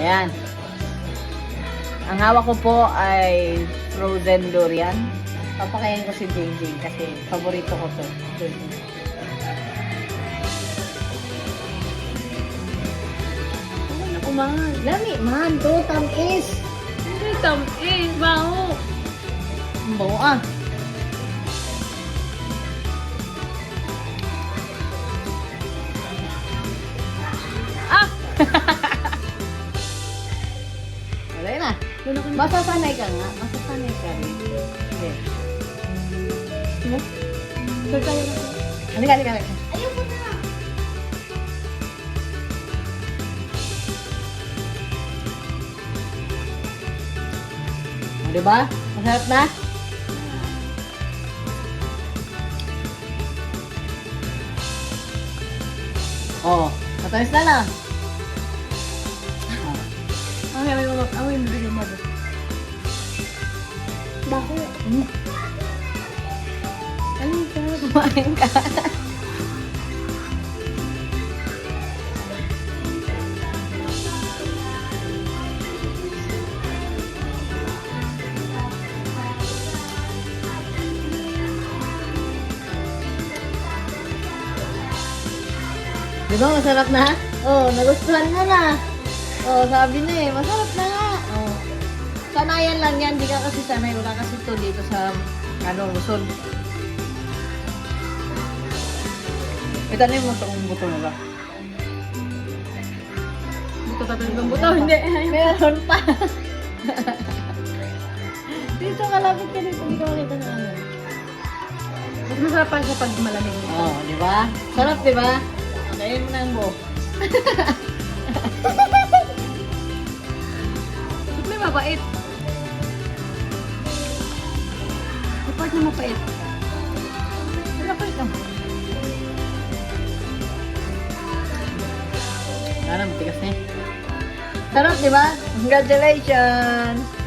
Ayan. Ang hawak ko po ay frozen durian. Papakain ko si Jingjing kasi paborito ko to. Ano ko man? Lami man, to tamis. Hindi tamis, baho. Ang bango ah. Ah! Wala na. Doon ako Masasanay ka nga. Masasanay ka rin. Okay. na. Sir, tayo na po. Halika, halika, halika. Ayoko na. O, diba? Masarap na? Oh, matamis na na. Amoy mo bilhin mo. Baho. Ano ka? Kumain ka. Di ba masarap na? Oh, nagustuhan mo na. Oh, sabi na eh, masarap na nga. Oh. Sanayan lang yan, di ka kasi sanay. Wala kasi to dito sa, Luzon. Itanim mo sa kung buto mo ba? Buto ka talagang buto. Hindi. Meron pa. Dito, malapit ka dito. Hindi ka makita ng ano. Mas masarap pa siya pag malamig. Oh, di ba? Sarap, di ba? Kain mo na ang buo. Ba't may mapait? May part na mapait. Wala pa ito. Wala na, matigas na eh. Sarap, di ba? Congratulations!